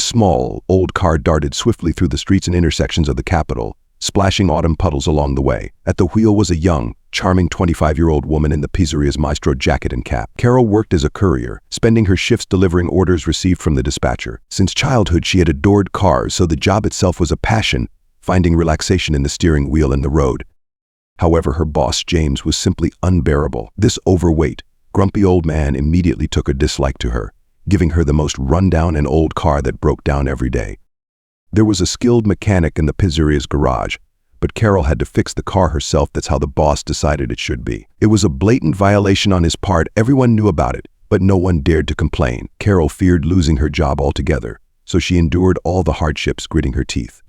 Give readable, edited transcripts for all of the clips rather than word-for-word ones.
The small, old car darted swiftly through the streets and intersections of the capital, splashing autumn puddles along the way. At the wheel was a young, charming 25-year-old woman in the pizzeria's maestro jacket and cap. Carol worked as a courier, spending her shifts delivering orders received from the dispatcher. Since childhood, she had adored cars, so the job itself was a passion, finding relaxation in the steering wheel and the road. However, her boss, James, was simply unbearable. This overweight, grumpy old man immediately took a dislike to her, giving her the most rundown and old car that broke down every day. There was a skilled mechanic in the pizzeria's garage, but Carol had to fix the car herself. That's how the boss decided it should be. It was a blatant violation on his part. Everyone knew about it, but no one dared to complain. Carol feared losing her job altogether, so she endured all the hardships, gritting her teeth.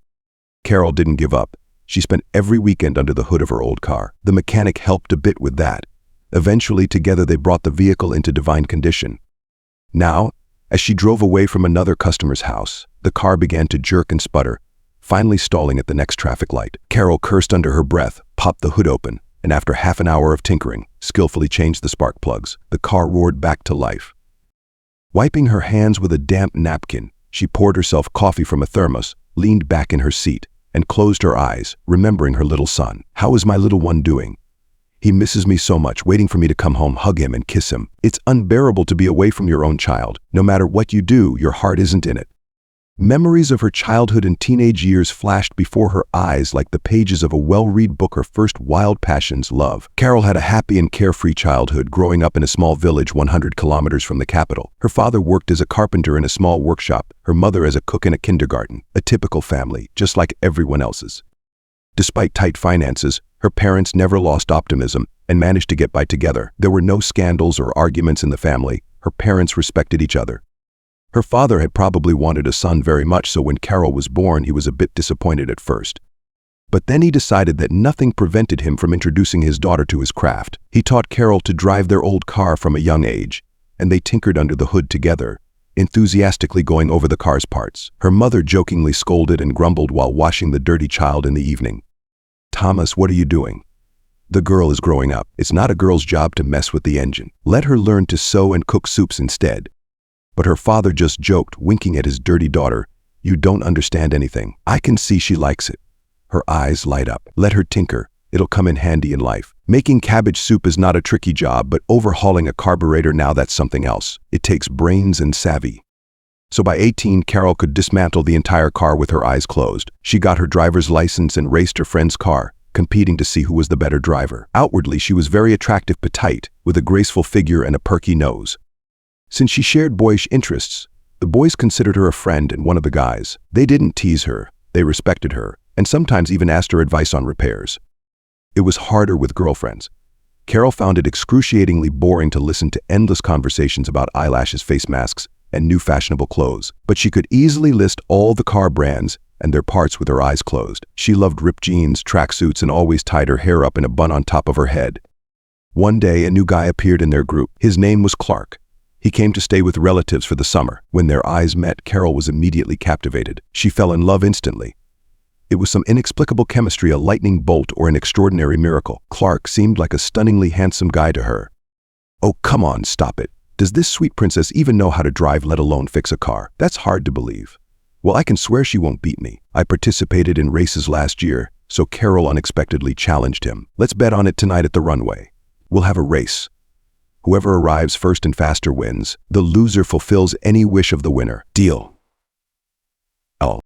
Carol didn't give up. She spent every weekend under the hood of her old car. The mechanic helped a bit with that. Eventually, together they brought the vehicle into divine condition. Now, as she drove away from another customer's house, the car began to jerk and sputter, finally stalling at the next traffic light. Carol cursed under her breath, popped the hood open, and after half an hour of tinkering, skillfully changed the spark plugs. The car roared back to life. Wiping her hands with a damp napkin, she poured herself coffee from a thermos, leaned back in her seat, and closed her eyes, remembering her little son. How is my little one doing? He misses me so much, waiting for me to come home, hug him, and kiss him. It's unbearable to be away from your own child. No matter what you do, your heart isn't in it. Memories of her childhood and teenage years flashed before her eyes like the pages of a well-read book. Her first wild passions, love. Carol had a happy and carefree childhood, growing up in a small village 100 kilometers from the capital. Her father worked as a carpenter in a small workshop, her mother as a cook in a kindergarten. A typical family, just like everyone else's. Despite tight finances, her parents never lost optimism and managed to get by together. There were no scandals or arguments in the family. Her parents respected each other. Her father had probably wanted a son very much, so when Carol was born, he was a bit disappointed at first. But then he decided that nothing prevented him from introducing his daughter to his craft. He taught Carol to drive their old car from a young age, and they tinkered under the hood together, enthusiastically going over the car's parts. Her mother jokingly scolded and grumbled while washing the dirty child in the evening. "Thomas, what are you doing? The girl is growing up. It's not a girl's job to mess with the engine. Let her learn to sew and cook soups instead." But her father just joked, winking at his dirty daughter. "You don't understand anything. I can see she likes it." Her eyes light up. "Let her tinker. It'll come in handy in life. Making cabbage soup is not a tricky job, but overhauling a carburetor, now that's something else. It takes brains and savvy." So by 18, Carol could dismantle the entire car with her eyes closed. She got her driver's license and raced her friend's car, competing to see who was the better driver. Outwardly, she was very attractive but tight, with a graceful figure and a perky nose. Since she shared boyish interests, the boys considered her a friend and one of the guys. They didn't tease her, they respected her, and sometimes even asked her advice on repairs. It was harder with girlfriends. Carol found it excruciatingly boring to listen to endless conversations about eyelashes, face masks, and new fashionable clothes. But she could easily list all the car brands and their parts with her eyes closed. She loved ripped jeans, tracksuits, and always tied her hair up in a bun on top of her head. One day, a new guy appeared in their group. His name was Clark. He came to stay with relatives for the summer. When their eyes met, Carol was immediately captivated. She fell in love instantly. It was some inexplicable chemistry, a lightning bolt, or an extraordinary miracle. Clark seemed like a stunningly handsome guy to her. "Oh, come on, stop it. Does this sweet princess even know how to drive, let alone fix a car? That's hard to believe." "Well, I can swear she won't beat me. I participated in races last year," so Carol unexpectedly challenged him. "Let's bet on it tonight at the runway. We'll have a race. Whoever arrives first and faster wins. The loser fulfills any wish of the winner. Deal." "Oh."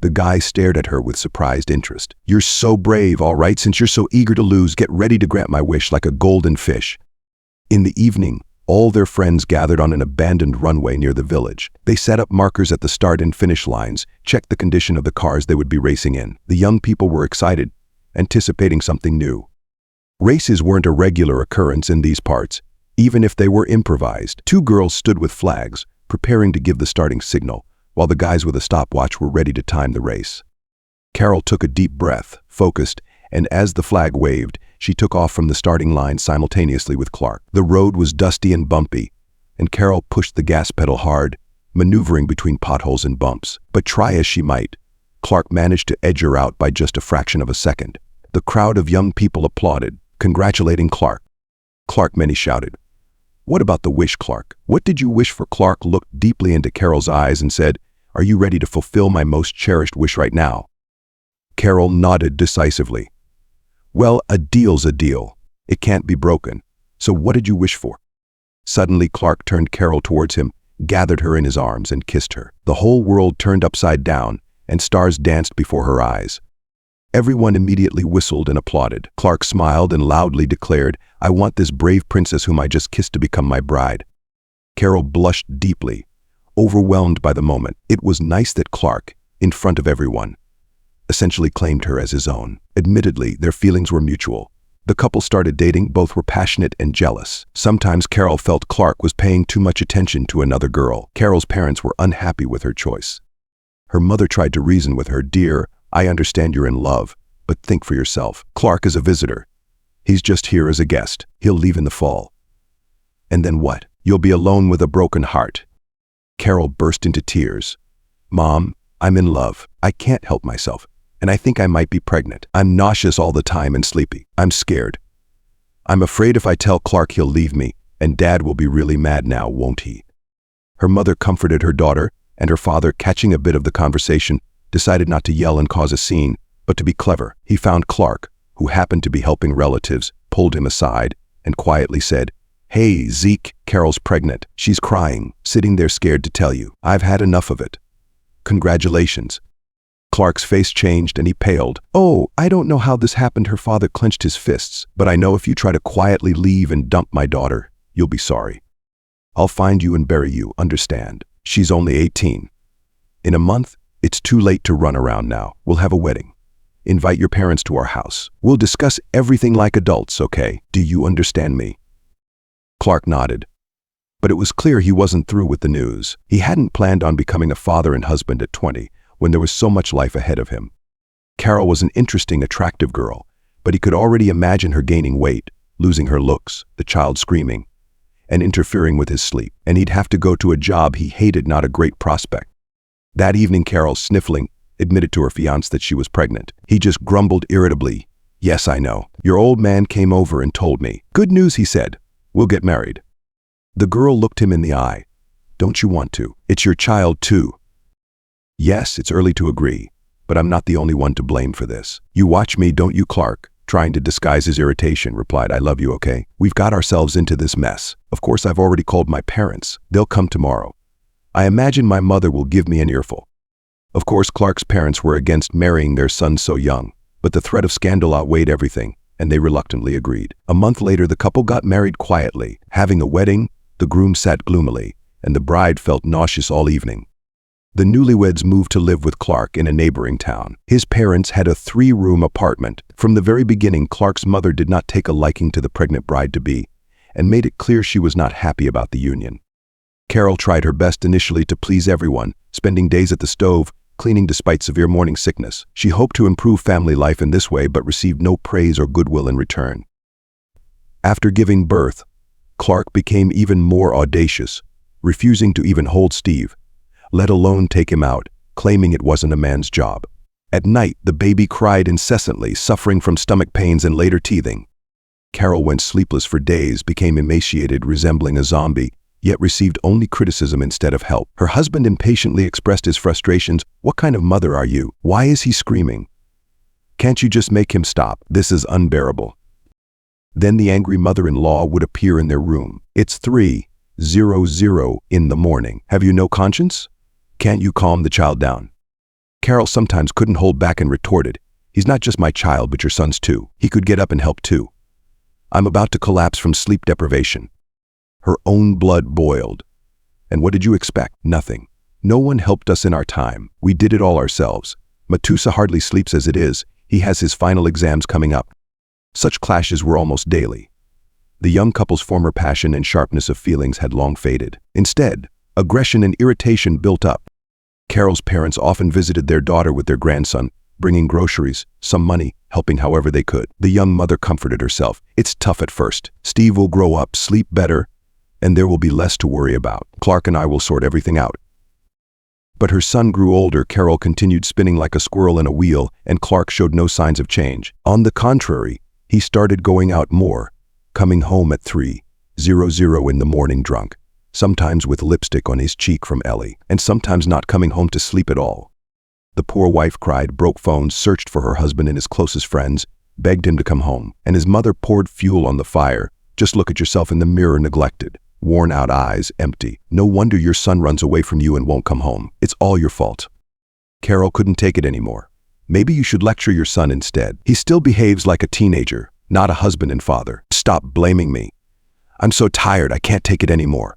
The guy stared at her with surprised interest. "You're so brave, all right. Since you're so eager to lose, get ready to grant my wish like a golden fish." In the evening, all their friends gathered on an abandoned runway near the village. They set up markers at the start and finish lines, checked the condition of the cars they would be racing in. The young people were excited, anticipating something new. Races weren't a regular occurrence in these parts, even if they were improvised. Two girls stood with flags, preparing to give the starting signal, while the guys with a stopwatch were ready to time the race. Carol took a deep breath, focused, and as the flag waved, she took off from the starting line simultaneously with Clark. The road was dusty and bumpy, and Carol pushed the gas pedal hard, maneuvering between potholes and bumps. But try as she might, Clark managed to edge her out by just a fraction of a second. The crowd of young people applauded, congratulating Clark. "Clark," many shouted. "What about the wish, Clark? What did you wish for?" Clark looked deeply into Carol's eyes and said, Are you ready to fulfill my most cherished wish right now?" Carol nodded decisively. "Well, a deal's a deal. It can't be broken. So what did you wish for?" Suddenly, Clark turned Carol towards him, gathered her in his arms, and kissed her. The whole world turned upside down, and stars danced before her eyes. Everyone immediately whistled and applauded. Clark smiled and loudly declared, "I want this brave princess whom I just kissed to become my bride." Carol blushed deeply, overwhelmed by the moment. It was nice that Clark, in front of everyone, essentially claimed her as his own. Admittedly, their feelings were mutual. The couple started dating, both were passionate and jealous. Sometimes Carol felt Clark was paying too much attention to another girl. Carol's parents were unhappy with her choice. Her mother tried to reason with her, "Dear, I understand you're in love, but think for yourself. Clark is a visitor. He's just here as a guest. He'll leave in the fall. And then what? You'll be alone with a broken heart." Carol burst into tears. "Mom, I'm in love. I can't help myself. And I think I might be pregnant. I'm nauseous all the time and sleepy. I'm scared. I'm afraid if I tell Clark he'll leave me, and Dad will be really mad now, won't he?" Her mother comforted her daughter, and her father, catching a bit of the conversation, decided not to yell and cause a scene, but to be clever. He found Clark, who happened to be helping relatives, pulled him aside, and quietly said, "Hey, Zeke, Carol's pregnant. She's crying, sitting there scared to tell you. I've had enough of it. Congratulations." Clark's face changed and he paled. "Oh, I don't know how this happened." Her father clenched his fists. "But I know if you try to quietly leave and dump my daughter, you'll be sorry. I'll find you and bury you, understand? She's only 18. In a month, it's too late to run around now. We'll have a wedding. Invite your parents to our house. We'll discuss everything like adults, okay? Do you understand me?" Clark nodded. But it was clear he wasn't through with the news. He hadn't planned on becoming a father and husband at 20, when there was so much life ahead of him. Carol was an interesting, attractive girl, but he could already imagine her gaining weight, losing her looks, the child screaming, and interfering with his sleep. And he'd have to go to a job he hated, not a great prospect. That evening, Carol, sniffling, admitted to her fiancé that she was pregnant. He just grumbled irritably, "Yes, I know. Your old man came over and told me." "Good news," he said. "We'll get married." The girl looked him in the eye. "Don't you want to? It's your child, too." "Yes, it's early to agree, but I'm not the only one to blame for this. You watch me, don't you?" Clark, trying to disguise his irritation, replied, "I love you, okay? We've got ourselves into this mess. Of course, I've already called my parents. They'll come tomorrow. I imagine my mother will give me an earful." Of course, Clark's parents were against marrying their son so young, but the threat of scandal outweighed everything, and they reluctantly agreed. A month later, the couple got married quietly. Having a wedding, the groom sat gloomily, and the bride felt nauseous all evening. The newlyweds moved to live with Clark in a neighboring town. His parents had a 3-room apartment. From the very beginning, Clark's mother did not take a liking to the pregnant bride-to-be, and made it clear she was not happy about the union. Carol tried her best initially to please everyone, spending days at the stove, cleaning despite severe morning sickness. She hoped to improve family life in this way, but received no praise or goodwill in return. After giving birth, Clark became even more audacious, refusing to even hold Steve, let alone take him out, claiming it wasn't a man's job. At night, the baby cried incessantly, suffering from stomach pains and later teething. Carol went sleepless for days, became emaciated, resembling a zombie, yet received only criticism instead of help. Her husband impatiently expressed his frustrations. "What kind of mother are you? Why is he screaming? Can't you just make him stop? This is unbearable." Then the angry mother-in-law would appear in their room. "It's 3:00 in the morning. Have you no conscience? Can't you calm the child down?" Carol sometimes couldn't hold back and retorted, "He's not just my child, but your son's too. He could get up and help too. I'm about to collapse from sleep deprivation." Her own blood boiled. And what did you expect? Nothing. No one helped us in our time. We did it all ourselves. Matusa hardly sleeps as it is. He has his final exams coming up. Such clashes were almost daily. The young couple's former passion and sharpness of feelings had long faded. Instead, aggression and irritation built up. Carol's parents often visited their daughter with their grandson, bringing groceries, some money, helping however they could. The young mother comforted herself. "It's tough at first. Steve will grow up, sleep better, and there will be less to worry about. Clark and I will sort everything out." But her son grew older. Carol continued spinning like a squirrel in a wheel, and Clark showed no signs of change. On the contrary, he started going out more, coming home at 3:00 in the morning drunk. sometimes with lipstick on his cheek from Ellie, and sometimes not coming home to sleep at all. The poor wife cried, broke phones, searched for her husband and his closest friends, begged him to come home, and his mother poured fuel on the fire. Just look at yourself in the mirror, neglected, worn out eyes, empty. No wonder your son runs away from you and won't come home. It's all your fault. Carol couldn't take it anymore. Maybe you should lecture your son instead. He still behaves like a teenager, not a husband and father. Stop blaming me. I'm so tired, I can't take it anymore.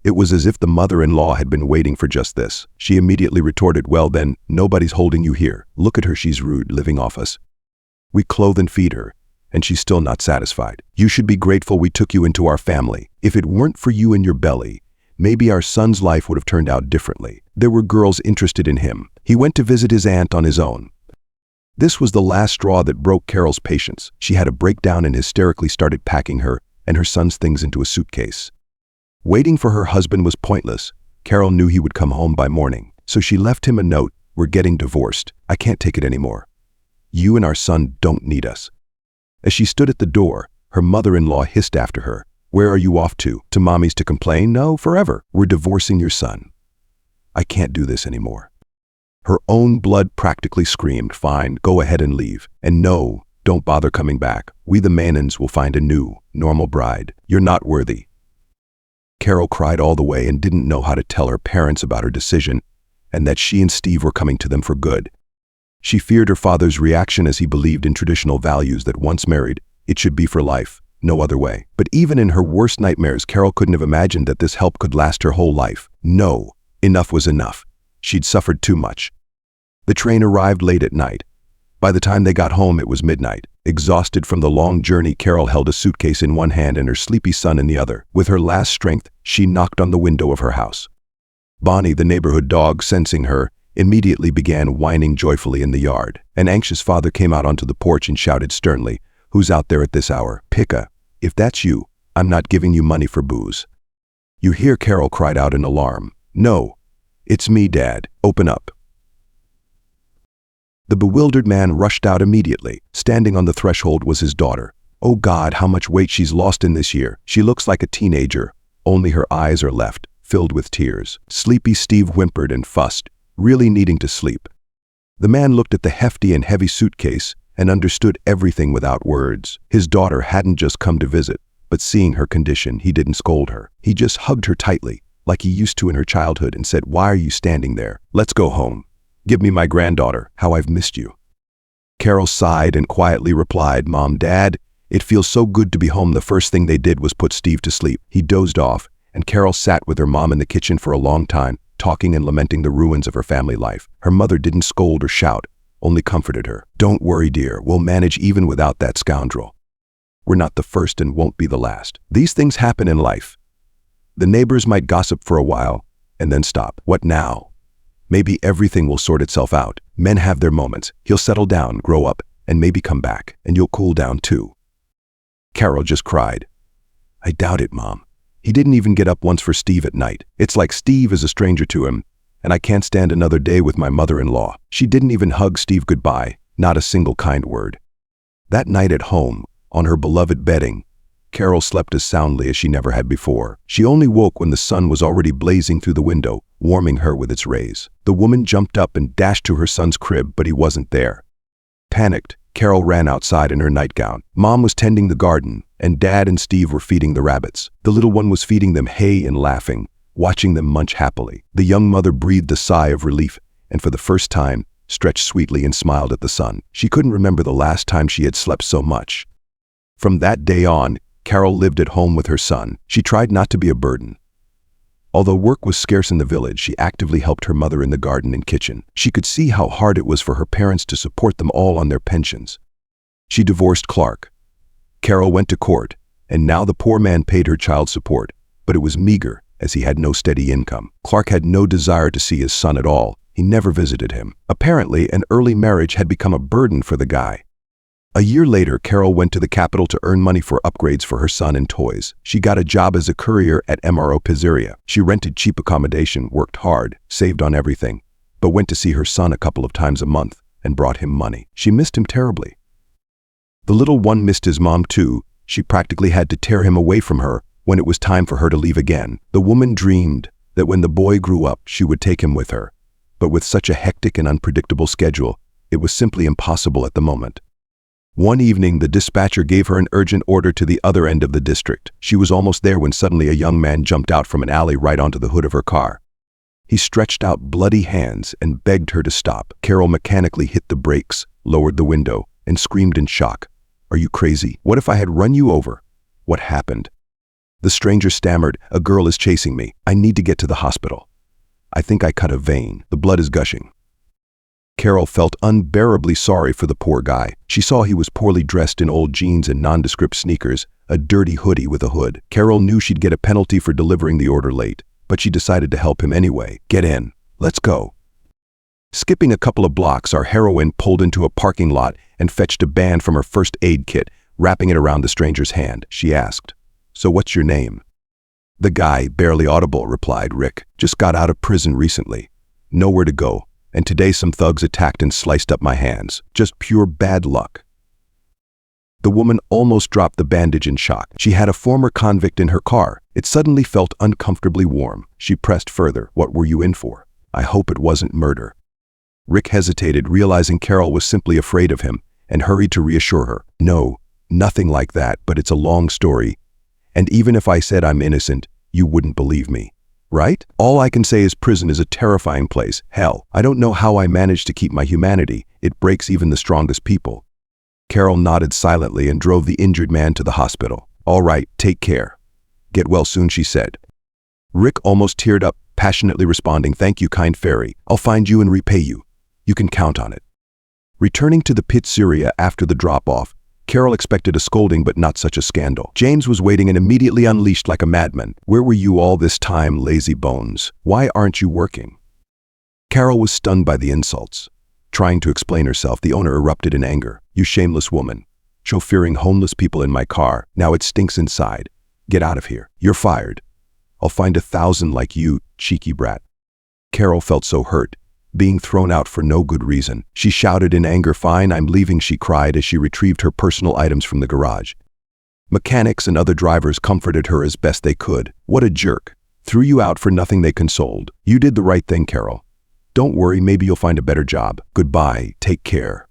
It was as if the mother-in-law had been waiting for just this. She immediately retorted, well then, nobody's holding you here. Look at her, she's rude, living off us. We clothe and feed her, and she's still not satisfied. You should be grateful we took you into our family. If it weren't for you and your belly, maybe our son's life would have turned out differently. There were girls interested in him. He went to visit his aunt on his own. This was the last straw that broke Carol's patience. She had a breakdown and hysterically started packing her and her son's things into a suitcase. Waiting for her husband was pointless. Carol knew he would come home by morning, so she left him a note. We're getting divorced. I can't take it anymore. You and our son don't need us. As she stood at the door, her mother-in-law hissed after her. Where are you off to? To mommy's to complain? No, forever. We're divorcing your son. I can't do this anymore. Her own blood practically screamed, fine, go ahead and leave. And no, don't bother coming back. We the Manons will find a new, normal bride. You're not worthy. Carol cried all the way and didn't know how to tell her parents about her decision and that she and Steve were coming to them for good. She feared her father's reaction as he believed in traditional values that once married, it should be for life, no other way. But even in her worst nightmares, Carol couldn't have imagined that this help could last her whole life. No, enough was enough. She'd suffered too much. The train arrived late at night. By the time they got home, it was midnight. Exhausted from the long journey, Carol held a suitcase in one hand and her sleepy son in the other. With her last strength, she knocked on the window of her house. Bonnie, the neighborhood dog, sensing her, immediately began whining joyfully in the yard. An anxious father came out onto the porch and shouted sternly, "Who's out there at this hour? Picka, if that's you, I'm not giving you money for booze." You hear, Carol cried out in alarm. "No, it's me, Dad. Open up." The bewildered man rushed out immediately. Standing on the threshold was his daughter. Oh God, how much weight she's lost in this year. She looks like a teenager. Only her eyes are left, filled with tears. Sleepy Steve whimpered and fussed, really needing to sleep. The man looked at the hefty and heavy suitcase and understood everything without words. His daughter hadn't just come to visit, but seeing her condition, he didn't scold her. He just hugged her tightly, like he used to in her childhood, and said, "Why are you standing there? Let's go home. Give me my granddaughter. How I've missed you." Carol sighed and quietly replied, "Mom, Dad, it feels so good to be home." The first thing they did was put Steve to sleep. He dozed off, and Carol sat with her mom in the kitchen for a long time, talking and lamenting the ruins of her family life. Her mother didn't scold or shout, only comforted her. "Don't worry, dear. We'll manage even without that scoundrel. We're not the first and won't be the last. These things happen in life. The neighbors might gossip for a while and then stop. What now? Maybe everything will sort itself out. Men have their moments. He'll settle down, grow up, and maybe come back, and you'll cool down too." Carol just cried. "I doubt it, Mom. He didn't even get up once for Steve at night. It's like Steve is a stranger to him, and I can't stand another day with my mother-in-law. She didn't even hug Steve goodbye, not a single kind word." That night at home, on her beloved bedding, Carol slept as soundly as she never had before. She only woke when the sun was already blazing through the window, warming her with its rays. The woman jumped up and dashed to her son's crib, but he wasn't there. Panicked, Carol ran outside in her nightgown. Mom was tending the garden, and Dad and Steve were feeding the rabbits. The little one was feeding them hay and laughing, watching them munch happily. The young mother breathed a sigh of relief, and for the first time, stretched sweetly and smiled at the sun. She couldn't remember the last time she had slept so much. From that day on, Carol lived at home with her son. She tried not to be a burden. Although work was scarce in the village, she actively helped her mother in the garden and kitchen. She could see how hard it was for her parents to support them all on their pensions. She divorced Clark. Carol went to court, and now the poor man paid her child support, but it was meager as he had no steady income. Clark had no desire to see his son at all. He never visited him. Apparently, an early marriage had become a burden for the guy. A year later, Carol went to the capital to earn money for upgrades for her son and toys. She got a job as a courier at MRO Pizzeria. She rented cheap accommodation, worked hard, saved on everything, but went to see her son a couple of times a month and brought him money. She missed him terribly. The little one missed his mom too. She practically had to tear him away from her When it was time for her to leave again, the woman dreamed that when the boy grew up, she would take him with her. But with such a hectic and unpredictable schedule, it was simply impossible at the moment. One evening, the dispatcher gave her an urgent order to the other end of the district. She was almost there when suddenly a young man jumped out from an alley right onto the hood of her car. He stretched out bloody hands and begged her to stop. Carol mechanically hit the brakes, lowered the window, and screamed in shock. "Are you crazy? What if I had run you over?" "What happened?" The stranger stammered, "A girl is chasing me. I need to get to the hospital. I think I cut a vein. The blood is gushing." Carol felt unbearably sorry for the poor guy. She saw he was poorly dressed in old jeans and nondescript sneakers, a dirty hoodie with a hood. Carol knew she'd get a penalty for delivering the order late, but she decided to help him anyway. "Get in. Let's go." Skipping a couple of blocks, our heroine pulled into a parking lot and fetched a band from her first aid kit, wrapping it around the stranger's hand. She asked, "So what's your name?" The guy, barely audible, replied, "Rick. Just got out of prison recently. Nowhere to go. And today some thugs attacked and sliced up my hands. Just pure bad luck." The woman almost dropped the bandage in shock. She had a former convict in her car. It suddenly felt uncomfortably warm. She pressed further. "What were you in for? I hope it wasn't murder." Rick hesitated, realizing Carol was simply afraid of him, and hurried to reassure her. "No, nothing like that, but it's a long story. And even if I said I'm innocent, you wouldn't believe me. Right? All I can say is prison is a terrifying place. Hell, I don't know how I managed to keep my humanity. It breaks even the strongest people." Carol nodded silently and drove the injured man to the hospital. "All right, take care. Get well soon," she said. Rick almost teared up, passionately responding, "Thank you, kind fairy. I'll find you and repay you. You can count on it." Returning to the pizzeria after the drop-off, Carol expected a scolding, but not such a scandal. James was waiting and immediately unleashed like a madman. "Where were you all this time, lazy bones? Why aren't you working?" Carol was stunned by the insults. Trying to explain herself, the owner erupted in anger. "You shameless woman. Chauffeuring homeless people in my car. Now it stinks inside. Get out of here. You're fired. I'll find 1,000 like you, cheeky brat." Carol felt so hurt, being thrown out for no good reason. She shouted in anger, "Fine, I'm leaving," she cried as she retrieved her personal items from the garage. Mechanics and other drivers comforted her as best they could. "What a jerk. Threw you out for nothing," they consoled. "You did the right thing, Carol. Don't worry, maybe you'll find a better job. Goodbye, take care.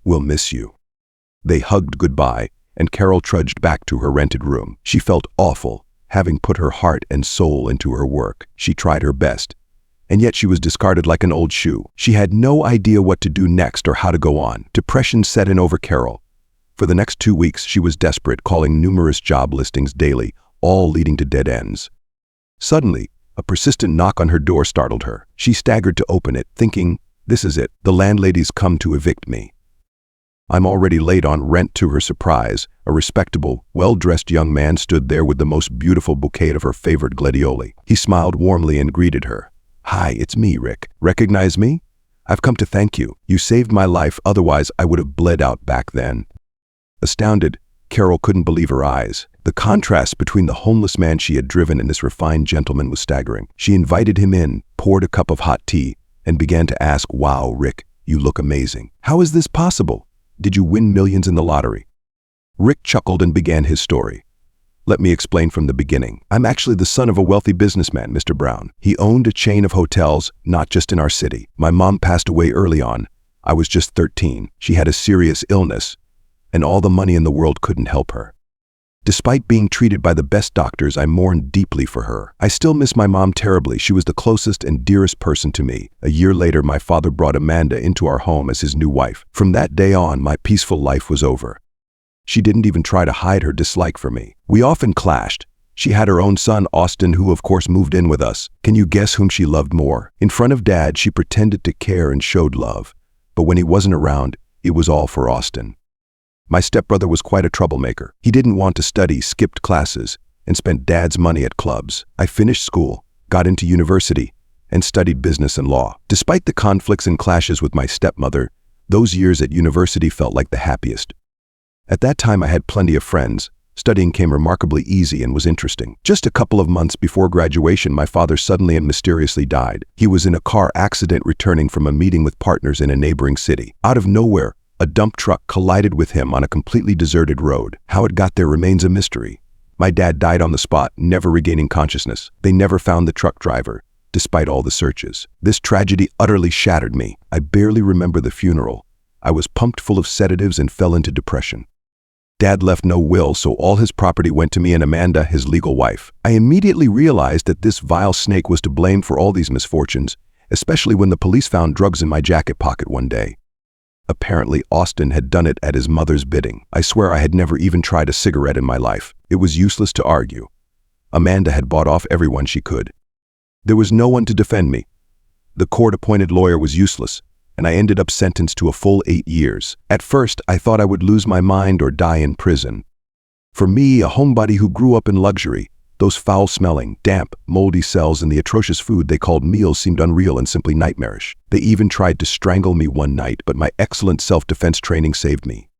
We'll miss you." They hugged goodbye, and Carol trudged back to her rented room. She felt awful, having put her heart and soul into her work. She tried her best, and yet she was discarded like an old shoe. She had no idea what to do next or how to go on. Depression set in over Carol. For the next 2 weeks, she was desperate, calling numerous job listings daily, all leading to dead ends. Suddenly, a persistent knock on her door startled her. She staggered to open it, thinking, "This is it. The landlady's come to evict me. I'm already late on rent." To her surprise, a respectable, well-dressed young man stood there with the most beautiful bouquet of her favorite gladioli. He smiled warmly and greeted her. "Hi, it's me, Rick. Recognize me? I've come to thank you. You saved my life, otherwise I would have bled out back then." Astounded, Carol couldn't believe her eyes. The contrast between the homeless man she had driven and this refined gentleman was staggering. She invited him in, poured a cup of hot tea, and began to ask, "Wow, Rick, you look amazing. How is this possible? Did you win millions in the lottery?" Rick chuckled and began his story. "Let me explain from the beginning. I'm actually the son of a wealthy businessman, Mr. Brown. He owned a chain of hotels, not just in our city. My mom passed away early on. I was just 13. She had a serious illness, and all the money in the world couldn't help her. Despite being treated by the best doctors, I mourned deeply for her. I still miss my mom terribly. She was the closest and dearest person to me. A year later, my father brought Amanda into our home as his new wife. From that day on, my peaceful life was over. She didn't even try to hide her dislike for me. We often clashed. She had her own son, Austin, who of course moved in with us. Can you guess whom she loved more? In front of Dad, she pretended to care and showed love. But when he wasn't around, it was all for Austin. My stepbrother was quite a troublemaker. He didn't want to study, skipped classes, and spent Dad's money at clubs. I finished school, got into university, and studied business and law. Despite the conflicts and clashes with my stepmother, those years at university felt like the happiest. At that time, I had plenty of friends. Studying came remarkably easy and was interesting. Just a couple of months before graduation, my father suddenly and mysteriously died. He was in a car accident returning from a meeting with partners in a neighboring city. Out of nowhere, a dump truck collided with him on a completely deserted road. How it got there remains a mystery. My dad died on the spot, never regaining consciousness. They never found the truck driver, despite all the searches. This tragedy utterly shattered me. I barely remember the funeral. I was pumped full of sedatives and fell into depression. Dad left no will, so all his property went to me and Amanda, his legal wife. I immediately realized that this vile snake was to blame for all these misfortunes, especially when the police found drugs in my jacket pocket one day. Apparently, Austin had done it at his mother's bidding. I swear I had never even tried a cigarette in my life. It was useless to argue. Amanda had bought off everyone she could. There was no one to defend me. The court-appointed lawyer was useless, and I ended up sentenced to a full 8 years. At first, I thought I would lose my mind or die in prison. For me, a homebody who grew up in luxury, those foul-smelling, damp, moldy cells and the atrocious food they called meals seemed unreal and simply nightmarish. They even tried to strangle me one night, but my excellent self-defense training saved me.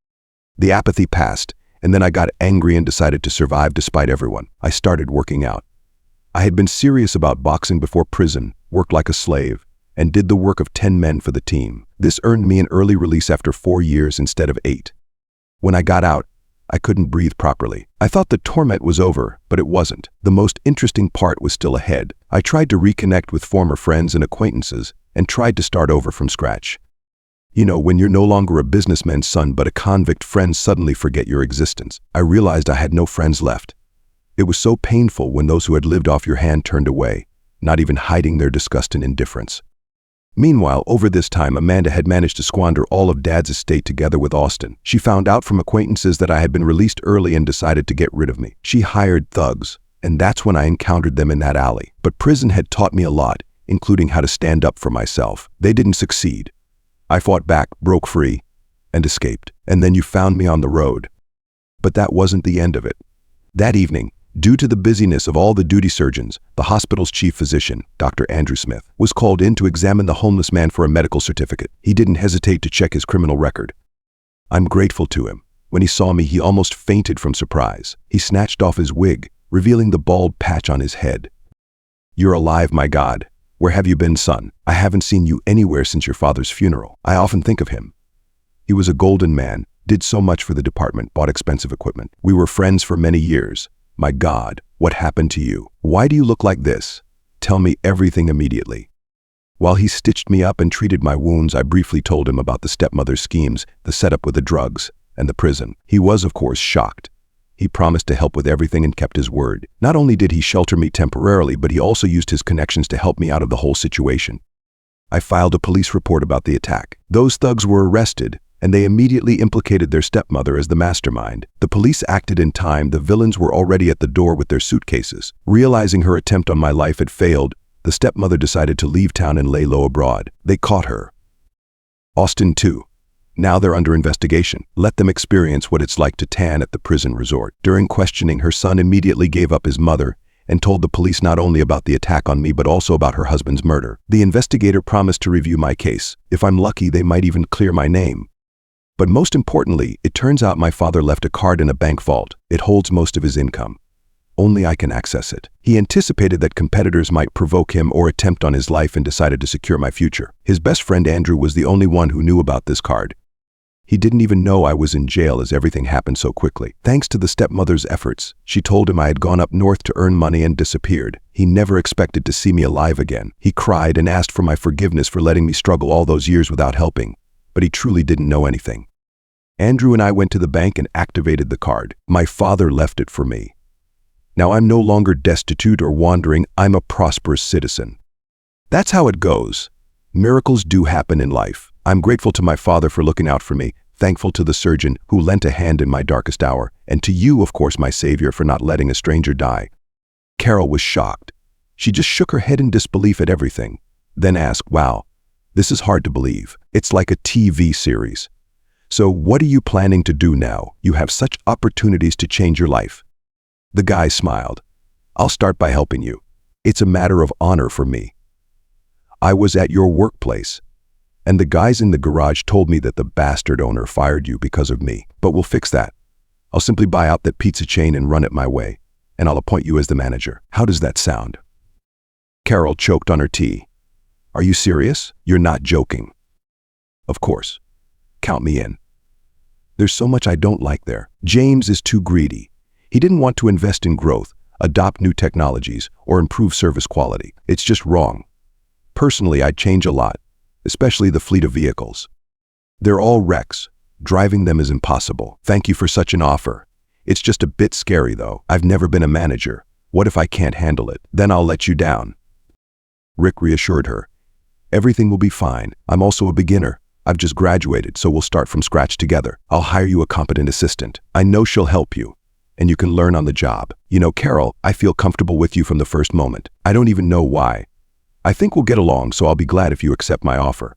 The apathy passed, and then I got angry and decided to survive despite everyone. I started working out. I had been serious about boxing before prison, worked like a slave, and did the work of 10 men for the team. This earned me an early release after 4 years instead of 8. When I got out, I couldn't breathe properly. I thought the torment was over, but it wasn't. The most interesting part was still ahead. I tried to reconnect with former friends and acquaintances and tried to start over from scratch. You know, when you're no longer a businessman's son but a convict, friends suddenly forget your existence. I realized I had no friends left. It was so painful when those who had lived off your hand turned away, not even hiding their disgust and indifference. Meanwhile, over this time, Amanda had managed to squander all of Dad's estate together with Austin. She found out from acquaintances that I had been released early and decided to get rid of me. She hired thugs, and that's when I encountered them in that alley. But prison had taught me a lot, including how to stand up for myself. They didn't succeed. I fought back, broke free, and escaped. And then you found me on the road. But that wasn't the end of it. That evening, due to the busyness of all the duty surgeons, the hospital's chief physician, Dr. Andrew Smith, was called in to examine the homeless man for a medical certificate. He didn't hesitate to check his criminal record. I'm grateful to him. When he saw me, he almost fainted from surprise. He snatched off his wig, revealing the bald patch on his head. "You're alive, my God. Where have you been, son? I haven't seen you anywhere since your father's funeral. I often think of him. He was a golden man, did so much for the department, bought expensive equipment. We were friends for many years. My God, what happened to you? Why do you look like this? Tell me everything immediately." While he stitched me up and treated my wounds, I briefly told him about the stepmother's schemes, the setup with the drugs, and the prison. He was, of course, shocked. He promised to help with everything and kept his word. Not only did he shelter me temporarily, but he also used his connections to help me out of the whole situation. I filed a police report about the attack. Those thugs were arrested, and they immediately implicated their stepmother as the mastermind. The police acted in time. The villains were already at the door with their suitcases. Realizing her attempt on my life had failed, the stepmother decided to leave town and lay low abroad. They caught her. Austin too. Now they're under investigation. Let them experience what it's like to tan at the prison resort. During questioning, her son immediately gave up his mother and told the police not only about the attack on me but also about her husband's murder. The investigator promised to review my case. If I'm lucky, they might even clear my name. But most importantly, it turns out my father left a card in a bank vault. It holds most of his income. Only I can access it. He anticipated that competitors might provoke him or attempt on his life and decided to secure my future. His best friend Andrew was the only one who knew about this card. He didn't even know I was in jail as everything happened so quickly. Thanks to the stepmother's efforts, she told him I had gone up north to earn money and disappeared. He never expected to see me alive again. He cried and asked for my forgiveness for letting me struggle all those years without helping. But he truly didn't know anything. Andrew and I went to the bank and activated the card. My father left it for me. Now I'm no longer destitute or wandering. I'm a prosperous citizen. That's how it goes. Miracles do happen in life. I'm grateful to my father for looking out for me, thankful to the surgeon who lent a hand in my darkest hour, and to you, of course, my savior, for not letting a stranger die. Carol was shocked. She just shook her head in disbelief at everything, then asked, "Wow, this is hard to believe. It's like a TV series. So what are you planning to do now? You have such opportunities to change your life." The guy smiled. "I'll start by helping you. It's a matter of honor for me. I was at your workplace, and the guys in the garage told me that the bastard owner fired you because of me. But we'll fix that. I'll simply buy out that pizza chain and run it my way, and I'll appoint you as the manager. How does that sound?" Carol choked on her tea. "Are you serious? You're not joking." "Of course. Count me in. There's so much I don't like there. James is too greedy. He didn't want to invest in growth, adopt new technologies, or improve service quality. It's just wrong. Personally, I'd change a lot, especially the fleet of vehicles. They're all wrecks. Driving them is impossible. Thank you for such an offer. It's just a bit scary though. I've never been a manager. What if I can't handle it? Then I'll let you down. Rick reassured her. Everything will be fine. I'm also a beginner. I've just graduated, so we'll start from scratch together. I'll hire you a competent assistant. I know she'll help you, and you can learn on the job. You know, Carol, I feel comfortable with you from the first moment. I don't even know why. I think we'll get along, so I'll be glad if you accept my offer.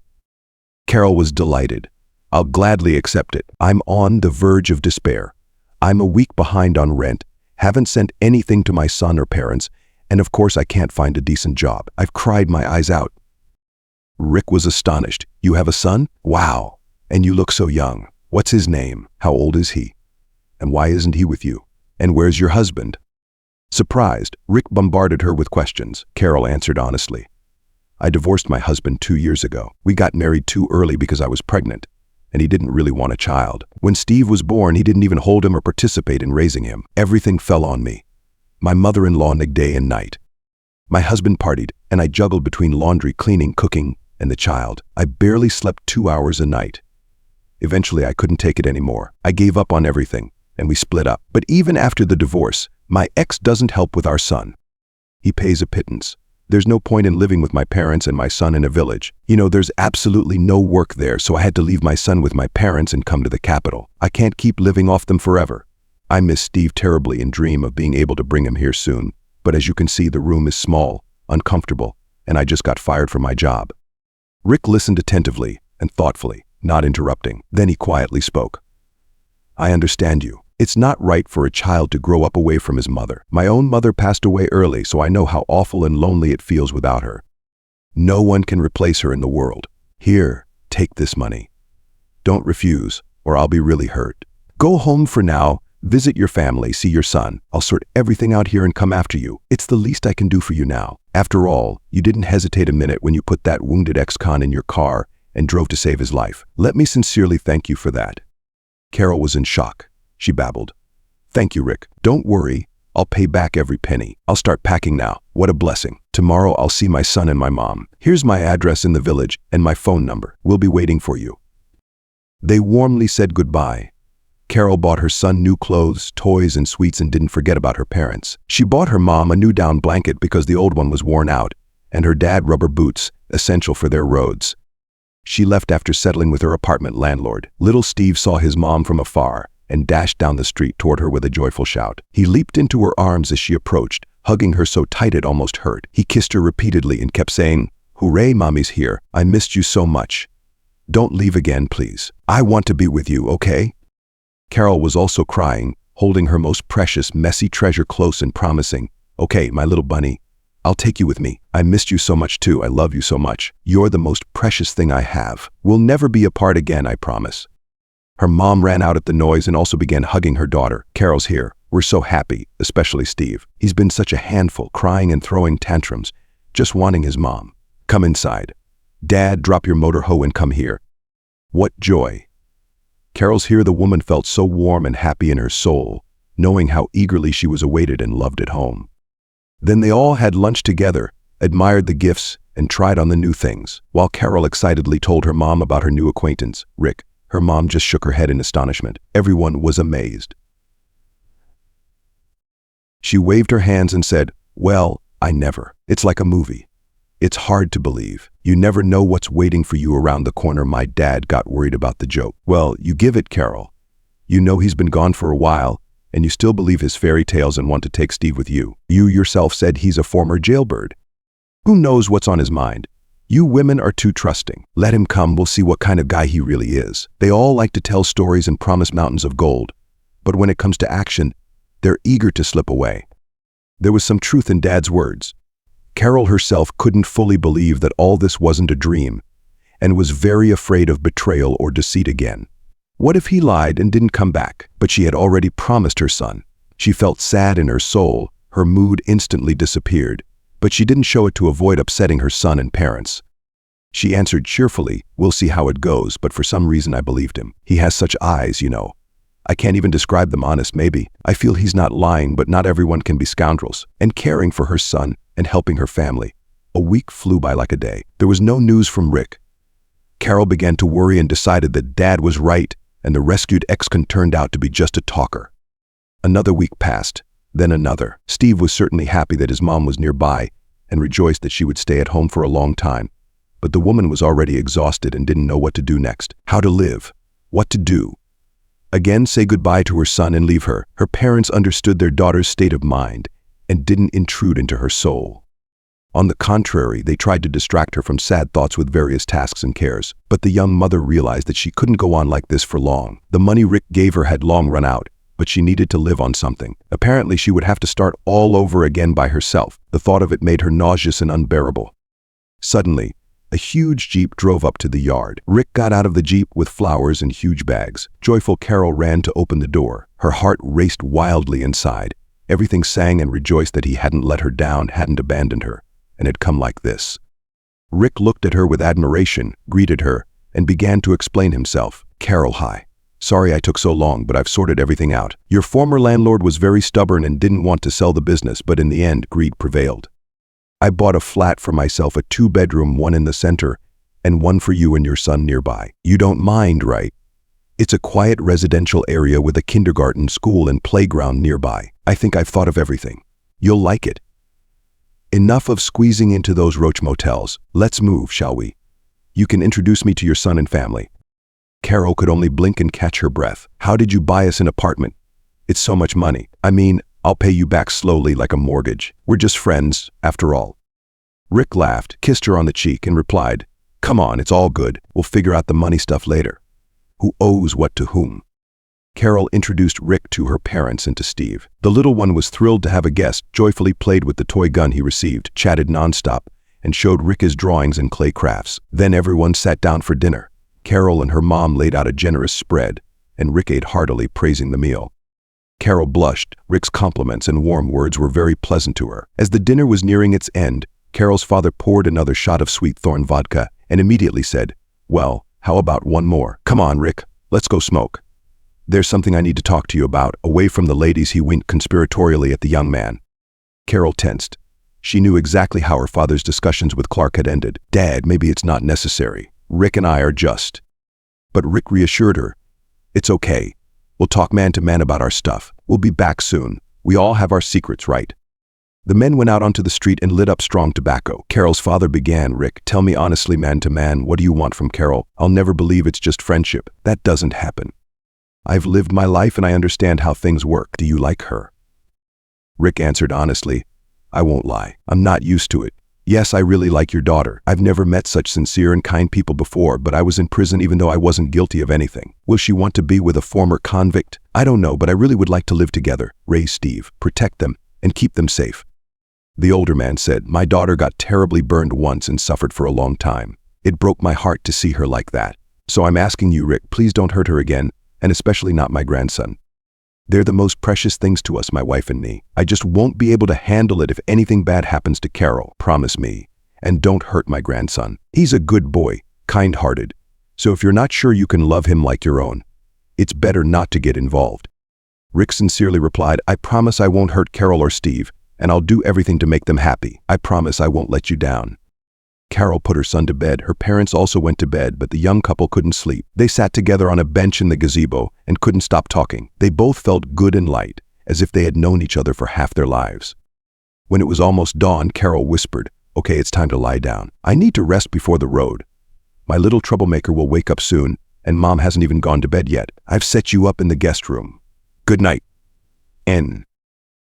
Carol was delighted. I'll gladly accept it. I'm on the verge of despair. I'm a week behind on rent, haven't sent anything to my son or parents, and of course I can't find a decent job. I've cried my eyes out. Rick was astonished. You have a son? Wow. And you look so young. What's his name? How old is he? And why isn't he with you? And where's your husband? Surprised, Rick bombarded her with questions. Carol answered honestly. I divorced my husband 2 years ago. We got married too early because I was pregnant, and he didn't really want a child. When Steve was born, he didn't even hold him or participate in raising him. Everything fell on me. My mother-in-law nagged day and night. My husband partied, and I juggled between laundry, cleaning, cooking, and the child. I barely slept 2 hours a night. Eventually, I couldn't take it anymore. I gave up on everything, and we split up. But even after the divorce, my ex doesn't help with our son. He pays a pittance. There's no point in living with my parents and my son in a village. You know, there's absolutely no work there, so I had to leave my son with my parents and come to the capital. I can't keep living off them forever. I miss Steve terribly and dream of being able to bring him here soon. But as you can see, the room is small, uncomfortable, and I just got fired from my job. Rick listened attentively and thoughtfully, not interrupting. Then he quietly spoke. I understand you. It's not right for a child to grow up away from his mother. My own mother passed away early, so I know how awful and lonely it feels without her. No one can replace her in the world. Here, take this money. Don't refuse, or I'll be really hurt. Go home for now, visit your family, see your son. I'll sort everything out here and come after you. It's the least I can do for you now. After all, you didn't hesitate a minute when you put that wounded ex-con in your car and drove to save his life. Let me sincerely thank you for that. Carol was in shock. She babbled. Thank you, Rick. Don't worry. I'll pay back every penny. I'll start packing now. What a blessing. Tomorrow I'll see my son and my mom. Here's my address in the village and my phone number. We'll be waiting for you. They warmly said goodbye. Carol bought her son new clothes, toys, and sweets and didn't forget about her parents. She bought her mom a new down blanket because the old one was worn out, and her dad rubber boots, essential for their roads. She left after settling with her apartment landlord. Little Steve saw his mom from afar and dashed down the street toward her with a joyful shout. He leaped into her arms as she approached, hugging her so tight it almost hurt. He kissed her repeatedly and kept saying, "Hooray, Mommy's here. I missed you so much. Don't leave again, please. I want to be with you, okay?" Carol was also crying, holding her most precious, messy treasure close and promising, "Okay, my little bunny, I'll take you with me. I missed you so much too. I love you so much. You're the most precious thing I have. We'll never be apart again, I promise." Her mom ran out at the noise and also began hugging her daughter. "Carol's here. We're so happy, especially Steve. He's been such a handful, crying and throwing tantrums, just wanting his mom. Come inside. Dad, drop your motor hoe and come here." What joy. Carol's here. The woman felt so warm and happy in her soul, knowing how eagerly she was awaited and loved at home. Then they all had lunch together, admired the gifts, and tried on the new things. While Carol excitedly told her mom about her new acquaintance, Rick, her mom just shook her head in astonishment. Everyone was amazed. She waved her hands and said, "Well, I never. It's like a movie. It's hard to believe. You never know what's waiting for you around the corner." My dad got worried about the joke. "Well, you give it, Carol. You know he's been gone for a while, and you still believe his fairy tales and want to take Steve with you. You yourself said he's a former jailbird. Who knows what's on his mind? You women are too trusting. Let him come, we'll see what kind of guy he really is." They all like to tell stories and promise mountains of gold, but when it comes to action, they're eager to slip away. There was some truth in Dad's words. Carol herself couldn't fully believe that all this wasn't a dream, and was very afraid of betrayal or deceit again. What if he lied and didn't come back? But she had already promised her son. She felt sad in her soul. Her mood instantly disappeared, but she didn't show it to avoid upsetting her son and parents. She answered cheerfully, "We'll see how it goes," but for some reason I believed him. He has such eyes, you know. I can't even describe them, honest maybe. I feel he's not lying, but not everyone can be scoundrels. And caring for her son and helping her family. A week flew by like a day. There was no news from Rick. Carol began to worry and decided that Dad was right, and the rescued ex-con turned out to be just a talker. Another week passed, then another. Steve was certainly happy that his mom was nearby and rejoiced that she would stay at home for a long time. But the woman was already exhausted and didn't know what to do next. How to live. What to do. Again, say goodbye to her son and leave her. Her parents understood their daughter's state of mind and didn't intrude into her soul. On the contrary, they tried to distract her from sad thoughts with various tasks and cares. But the young mother realized that she couldn't go on like this for long. The money Rick gave her had long run out, but she needed to live on something. Apparently, she would have to start all over again by herself. The thought of it made her nauseous and unbearable. Suddenly, a huge Jeep drove up to the yard. Rick got out of the Jeep with flowers and huge bags. Joyful Carol ran to open the door. Her heart raced wildly inside. Everything sang and rejoiced that he hadn't let her down, hadn't abandoned her, and had come like this. Rick looked at her with admiration, greeted her, and began to explain himself. Carol, hi. Sorry I took so long, but I've sorted everything out. Your former landlord was very stubborn and didn't want to sell the business, but in the end, greed prevailed. I bought a flat for myself, a 2-bedroom, one in the center, and one for you and your son nearby. You don't mind, right? It's a quiet residential area with a kindergarten, school, and playground nearby. I think I've thought of everything. You'll like it. Enough of squeezing into those roach motels. Let's move, shall we? You can introduce me to your son and family. Carol could only blink and catch her breath. How did you buy us an apartment? It's so much money. I mean, I'll pay you back slowly like a mortgage. We're just friends, after all. Rick laughed, kissed her on the cheek, and replied, Come on, it's all good. We'll figure out the money stuff later. Who owes what to whom? Carol introduced Rick to her parents and to Steve. The little one was thrilled to have a guest, joyfully played with the toy gun he received, chatted nonstop, and showed Rick his drawings and clay crafts. Then everyone sat down for dinner. Carol and her mom laid out a generous spread, and Rick ate heartily, praising the meal. Carol blushed. Rick's compliments and warm words were very pleasant to her. As the dinner was nearing its end, Carol's father poured another shot of sweet thorn vodka and immediately said, Well, how about one more? Come on, Rick, let's go smoke. There's something I need to talk to you about. Away from the ladies, he winked conspiratorially at the young man. Carol tensed. She knew exactly how her father's discussions with Clark had ended. Dad, maybe it's not necessary. Rick and I are just. But Rick reassured her. It's okay. We'll talk man to man about our stuff. We'll be back soon. We all have our secrets, right? The men went out onto the street and lit up strong tobacco. Carol's father began, Rick, tell me honestly, man to man, what do you want from Carol? I'll never believe it's just friendship. That doesn't happen. I've lived my life and I understand how things work. Do you like her? Rick answered honestly, I won't lie. I'm not used to it. Yes, I really like your daughter. I've never met such sincere and kind people before, but I was in prison even though I wasn't guilty of anything. Will she want to be with a former convict? I don't know, but I really would like to live together, raise Steve, protect them, and keep them safe. The older man said, My daughter got terribly burned once and suffered for a long time. It broke my heart to see her like that. So I'm asking you, Rick, please don't hurt her again, and especially not my grandson. They're the most precious things to us, my wife and me. I just won't be able to handle it if anything bad happens to Carol. Promise me. And don't hurt my grandson. He's a good boy, kind-hearted. So if you're not sure you can love him like your own, it's better not to get involved. Rick sincerely replied, I promise I won't hurt Carol or Steve, and I'll do everything to make them happy. I promise I won't let you down. Carol put her son to bed. Her parents also went to bed, but the young couple couldn't sleep. They sat together on a bench in the gazebo and couldn't stop talking. They both felt good and light, as if they had known each other for half their lives. When it was almost dawn, Carol whispered, Okay, it's time to lie down. I need to rest before the road. My little troublemaker will wake up soon, and Mom hasn't even gone to bed yet. I've set you up in the guest room. Good night. N.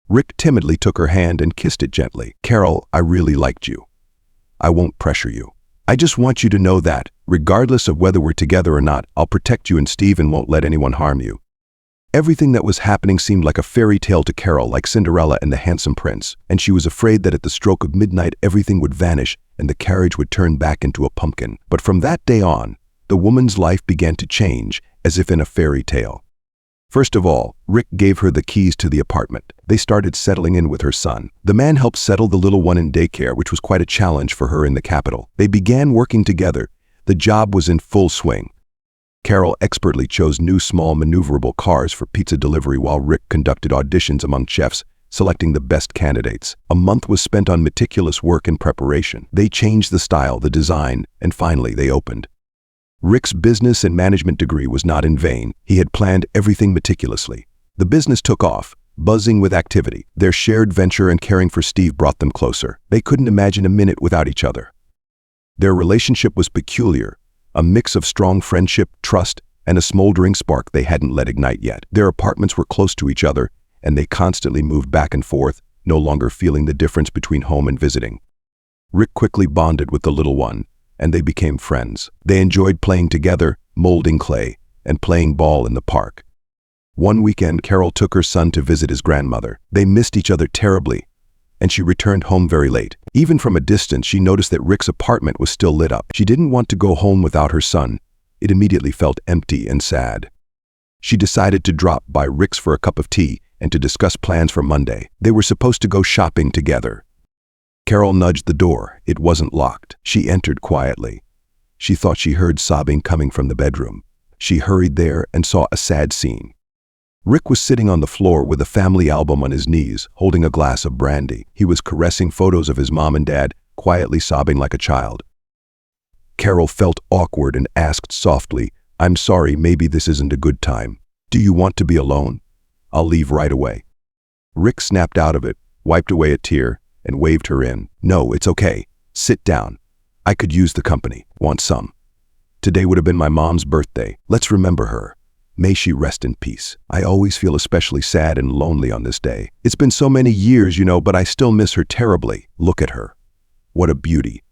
Rick timidly took her hand and kissed it gently. Carol, I really liked you. I won't pressure you. I just want you to know that, regardless of whether we're together or not, I'll protect you and Steve and won't let anyone harm you. Everything that was happening seemed like a fairy tale to Carol, like Cinderella and the handsome prince, and she was afraid that at the stroke of midnight everything would vanish and the carriage would turn back into a pumpkin. But from that day on, the woman's life began to change, as if in a fairy tale. First of all, Rick gave her the keys to the apartment. They started settling in with her son. The man helped settle the little one in daycare, which was quite a challenge for her in the capital. They began working together. The job was in full swing. Carol expertly chose new small maneuverable cars for pizza delivery while Rick conducted auditions among chefs, selecting the best candidates. A month was spent on meticulous work and preparation. They changed the style, the design, and finally they opened. Rick's business and management degree was not in vain. He had planned everything meticulously. The business took off, buzzing with activity. Their shared venture and caring for Steve brought them closer. They couldn't imagine a minute without each other. Their relationship was peculiar, a mix of strong friendship, trust, and a smoldering spark they hadn't let ignite yet. Their apartments were close to each other, and they constantly moved back and forth, no longer feeling the difference between home and visiting. Rick quickly bonded with the little one, and they became friends. They enjoyed playing together, molding clay, and playing ball in the park. One weekend, Carol took her son to visit his grandmother. They missed each other terribly, and she returned home very late. Even from a distance, she noticed that Rick's apartment was still lit up. She didn't want to go home without her son. It immediately felt empty and sad. She decided to drop by Rick's for a cup of tea and to discuss plans for Monday. They were supposed to go shopping together. Carol nudged the door. It wasn't locked. She entered quietly. She thought she heard sobbing coming from the bedroom. She hurried there and saw a sad scene. Rick was sitting on the floor with a family album on his knees, holding a glass of brandy. He was caressing photos of his mom and dad, quietly sobbing like a child. Carol felt awkward and asked softly, "I'm sorry, maybe this isn't a good time. Do you want to be alone? I'll leave right away." Rick snapped out of it, wiped away a tear, and waved her in. "No, it's okay. Sit down. I could use the company. Want some? Today would have been my mom's birthday. Let's remember her. May she rest in peace. I always feel especially sad and lonely on this day. It's been so many years, but I still miss her terribly. Look at her. What a beauty.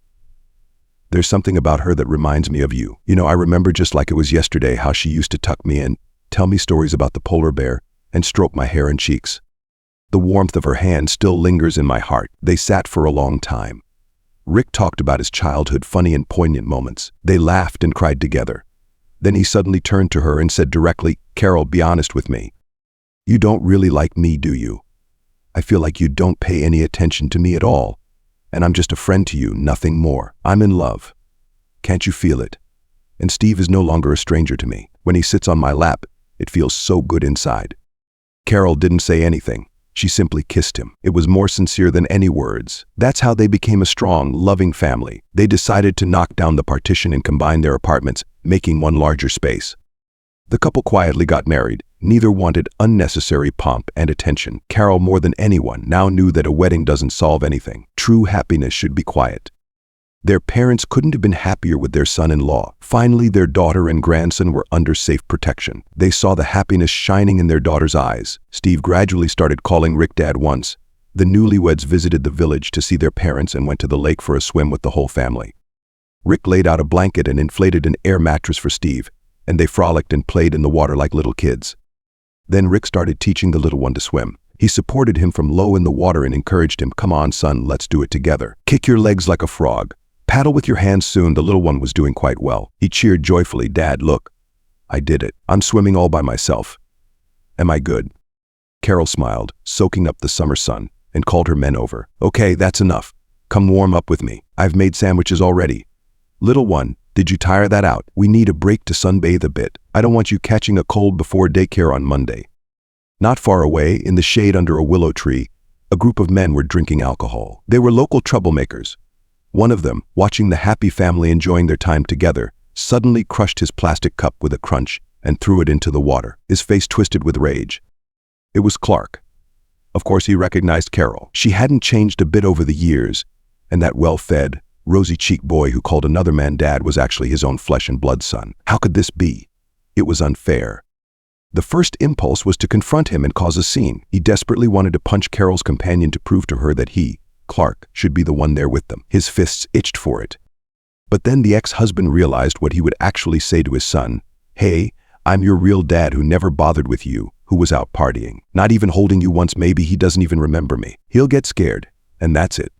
There's something about her that reminds me of you. I remember just like it was yesterday how she used to tuck me in, tell me stories about the polar bear, and stroke my hair and cheeks. The warmth of her hand still lingers in my heart." They sat for a long time. Rick talked about his childhood funny and poignant moments. They laughed and cried together. Then he suddenly turned to her and said directly, "Carol, be honest with me. You don't really like me, do you? I feel like you don't pay any attention to me at all, and I'm just a friend to you, nothing more. I'm in love. Can't you feel it? And Steve is no longer a stranger to me. When he sits on my lap, it feels so good inside." Carol didn't say anything. She simply kissed him. It was more sincere than any words. That's how they became a strong, loving family. They decided to knock down the partition and combine their apartments, making one larger space. The couple quietly got married. Neither wanted unnecessary pomp and attention. Carol, more than anyone, now knew that a wedding doesn't solve anything. True happiness should be quiet. Their parents couldn't have been happier with their son-in-law. Finally, their daughter and grandson were under safe protection. They saw the happiness shining in their daughter's eyes. Steve gradually started calling Rick Dad once. The newlyweds visited the village to see their parents and went to the lake for a swim with the whole family. Rick laid out a blanket and inflated an air mattress for Steve, and they frolicked and played in the water like little kids. Then Rick started teaching the little one to swim. He supported him from low in the water and encouraged him, "Come on, son, let's do it together. Kick your legs like a frog. Paddle with your hands." Soon the little one was doing quite well. He cheered joyfully, "Dad, look. I did it. I'm swimming all by myself. Am I good?" Carol smiled, soaking up the summer sun, and called her men over. "Okay, that's enough. Come warm up with me. I've made sandwiches already. Little one, did you tire that out? We need a break to sunbathe a bit. I don't want you catching a cold before daycare on Monday." Not far away, in the shade under a willow tree, a group of men were drinking alcohol. They were local troublemakers. One of them, watching the happy family enjoying their time together, suddenly crushed his plastic cup with a crunch and threw it into the water, his face twisted with rage. It was Clark. Of course, he recognized Carol. She hadn't changed a bit over the years, and that well-fed, rosy-cheeked boy who called another man dad was actually his own flesh and blood son. How could this be? It was unfair. The first impulse was to confront him and cause a scene. He desperately wanted to punch Carol's companion to prove to her that he, Clark, should be the one there with them. His fists itched for it. But then the ex-husband realized what he would actually say to his son. "Hey, I'm your real dad who never bothered with you, who was out partying. Not even holding you once. Maybe he doesn't even remember me. He'll get scared, and that's it."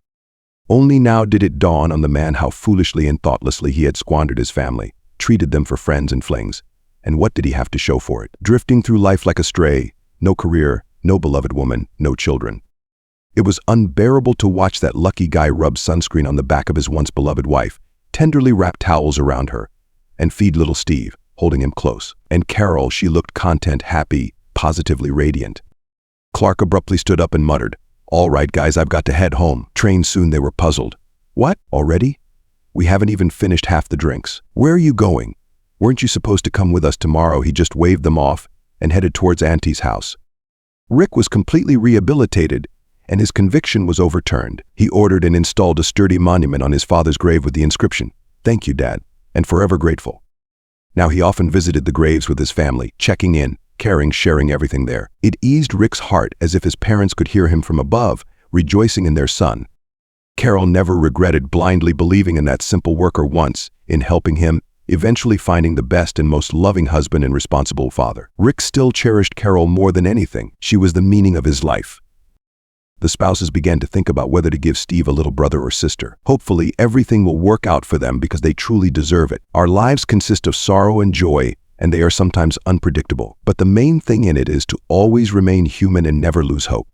Only now did it dawn on the man how foolishly and thoughtlessly he had squandered his family, treated them for friends and flings. And what did he have to show for it? Drifting through life like a stray, no career, no beloved woman, no children. It was unbearable to watch that lucky guy rub sunscreen on the back of his once beloved wife, tenderly wrap towels around her, and feed little Steve, holding him close. And Carol, she looked content, happy, positively radiant. Clark abruptly stood up and muttered, "All right, guys, I've got to head home." Train soon, they were puzzled. "What? Already? We haven't even finished half the drinks. Where are you going? Weren't you supposed to come with us tomorrow?" He just waved them off and headed towards Auntie's house. Rick was completely rehabilitated, and his conviction was overturned. He ordered and installed a sturdy monument on his father's grave with the inscription, "Thank you, Dad, and forever grateful." Now he often visited the graves with his family, checking in, caring, sharing everything there. It eased Rick's heart as if his parents could hear him from above, rejoicing in their son. Carol never regretted blindly believing in that simple worker once, in helping him, eventually finding the best and most loving husband and responsible father. Rick still cherished Carol more than anything. She was the meaning of his life. The spouses began to think about whether to give Steve a little brother or sister. Hopefully, everything will work out for them because they truly deserve it. Our lives consist of sorrow and joy, and they are sometimes unpredictable. But the main thing in it is to always remain human and never lose hope.